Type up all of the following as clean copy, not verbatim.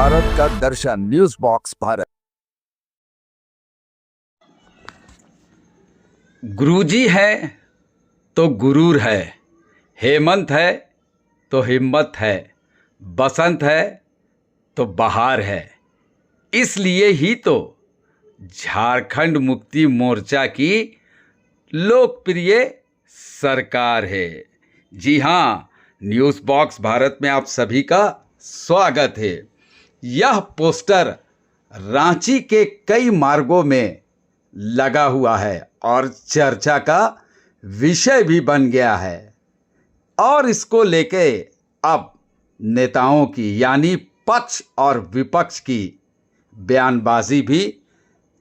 भारत का दर्शन news box Bharat. गुरुजी है तो गुरूर है, हेमंत है तो हिम्मत है, बसंत है तो बहार है। इसलिए ही तो झारखंड मुक्ति मोर्चा की लोकप्रिय सरकार है। जी हाँ, न्यूज़ बॉक्स भारत में आप सभी का स्वागत है। यह पोस्टर रांची के कई मार्गों में लगा हुआ है और चर्चा का विषय भी बन गया है और इसको लेके अब नेताओं की यानी पक्ष और विपक्ष की बयानबाजी भी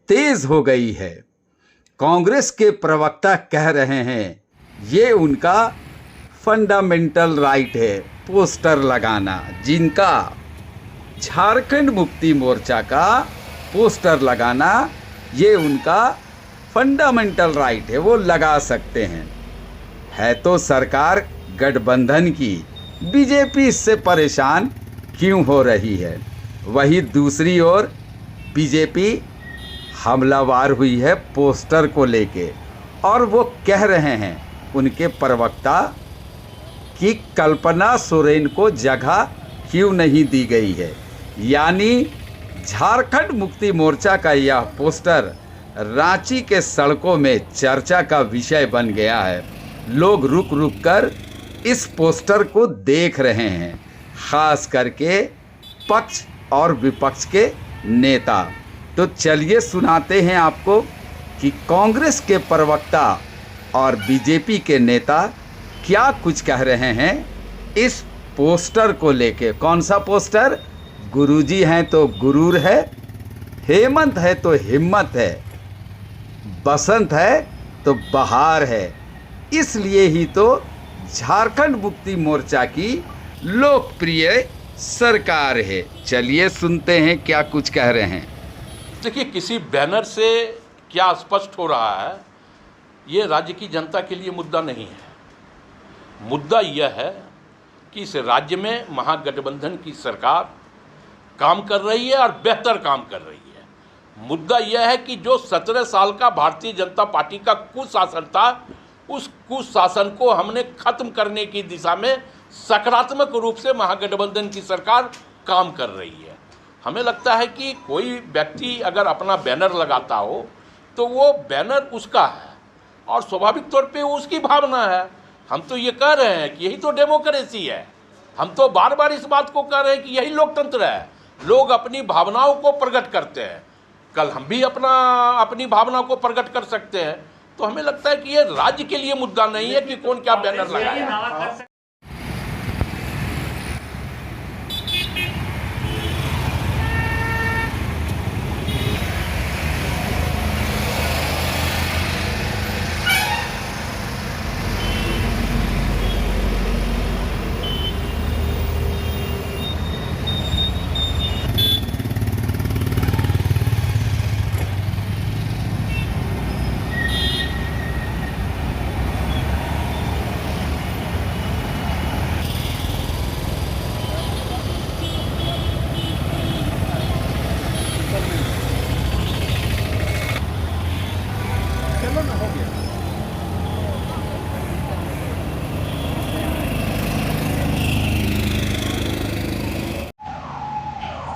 तेज हो गई है। कांग्रेस के प्रवक्ता कह रहे हैं ये उनका फंडामेंटल राइट है पोस्टर लगाना, जिनका झारखंड मुक्ति मोर्चा का पोस्टर लगाना ये उनका फंडामेंटल राइट है, वो लगा सकते हैं। है तो सरकार गठबंधन की, बीजेपी इससे परेशान क्यों हो रही है? वही दूसरी ओर बीजेपी हमलावार हुई है पोस्टर को लेके और वो कह रहे हैं उनके प्रवक्ता कि कल्पना सोरेन को जगह क्यों नहीं दी गई है। यानी झारखंड मुक्ति मोर्चा का यह पोस्टर रांची के सड़कों में चर्चा का विषय बन गया है। लोग रुक रुक कर इस पोस्टर को देख रहे हैं, खास करके पक्ष और विपक्ष के नेता। तो चलिए सुनाते हैं आपको कि कांग्रेस के प्रवक्ता और बीजेपी के नेता क्या कुछ कह रहे हैं इस पोस्टर को लेके। कौन सा पोस्टर? गुरुजी हैं तो गुरूर है, हेमंत है तो हिम्मत है, बसंत है तो बहार है। इसलिए ही तो झारखंड मुक्ति मोर्चा की लोकप्रिय सरकार है। चलिए सुनते हैं क्या कुछ कह रहे हैं। देखिए, किसी बैनर से क्या स्पष्ट हो रहा है, ये राज्य की जनता के लिए मुद्दा नहीं है। मुद्दा यह है कि इस राज्य में महागठबंधन की सरकार काम कर रही है और बेहतर काम कर रही है। मुद्दा यह है कि जो 17 साल का भारतीय जनता पार्टी का कुशासन था, उस कुशासन को हमने खत्म करने की दिशा में सकारात्मक रूप से महागठबंधन की सरकार काम कर रही है। हमें लगता है कि कोई व्यक्ति अगर अपना बैनर लगाता हो तो वो बैनर उसका है और स्वाभाविक तौर पे वो उसकी भावना है। हम तो ये कह रहे हैं कि यही तो डेमोक्रेसी है। हम तो बार बार इस बात को कह रहे हैं कि यही लोकतंत्र है। लोग अपनी भावनाओं को प्रकट करते हैं। कल हम भी अपनी भावना को प्रकट कर सकते हैं। तो हमें लगता है कि ये राज्य के लिए मुद्दा नहीं है कि कौन क्या बैनर लगाए।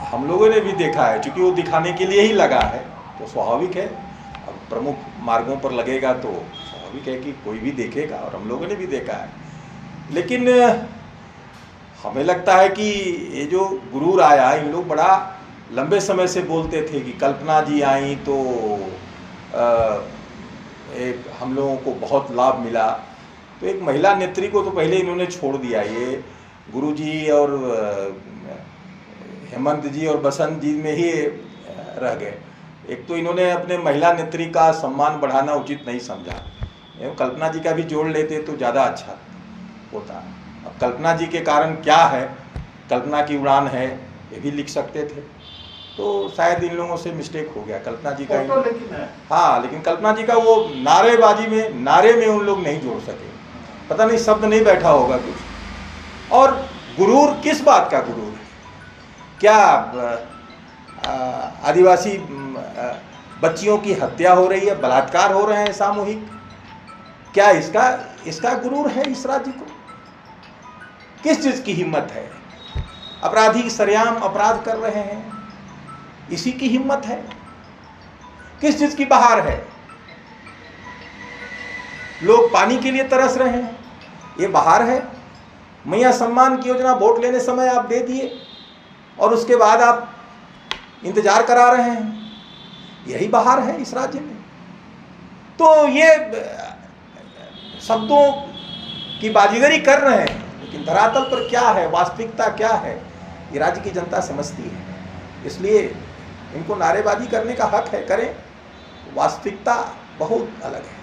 हम लोगों ने भी देखा है, क्योंकि वो दिखाने के लिए ही लगा है तो स्वाभाविक है। अब प्रमुख मार्गों पर लगेगा तो स्वाभाविक है कि कोई भी देखेगा और हम लोगों ने भी देखा है। लेकिन हमें लगता है कि ये जो गुरूर आया, इन लोग बड़ा लंबे समय से बोलते थे कि कल्पना जी आई तो एक हम लोगों को बहुत लाभ मिला। तो एक महिला नेत्री को तो पहले इन्होंने छोड़ दिया। ये गुरुजी और हेमंत जी और बसंत जी में ही रह गए। एक तो इन्होंने अपने महिला नेत्री का सम्मान बढ़ाना उचित नहीं समझा। कल्पना जी का भी जोड़ लेते तो ज़्यादा अच्छा होता। अब कल्पना जी के कारण क्या है, कल्पना की उड़ान है, ये भी लिख सकते थे। तो शायद इन लोगों से मिस्टेक हो गया। कल्पना जी का हाँ, लेकिन कल्पना जी का वो नारे में उन लोग नहीं जोड़ सके। पता नहीं शब्द नहीं बैठा होगा कुछ। और गुरूर किस बात का गुरूर है? क्या आदिवासी बच्चियों की हत्या हो रही है, बलात्कार हो रहे हैं सामूहिक? क्या इसका गुरूर है इस राज्य को? किस चीज की हिम्मत है? अपराधी सरेआम अपराध कर रहे हैं, इसी की हिम्मत है? किस चीज की बहार है? लोग पानी के लिए तरस रहे हैं, ये बहार है? मैया सम्मान की योजना वोट लेने समय आप दे दिए और उसके बाद आप इंतजार करा रहे हैं, यही बहार है इस राज्य में? तो ये शब्दों की बाजीगरी कर रहे हैं, लेकिन धरातल पर क्या है, वास्तविकता क्या है, ये राज्य की जनता समझती है। इसलिए इनको नारेबाजी करने का हक है, करें। वास्तविकता बहुत अलग है।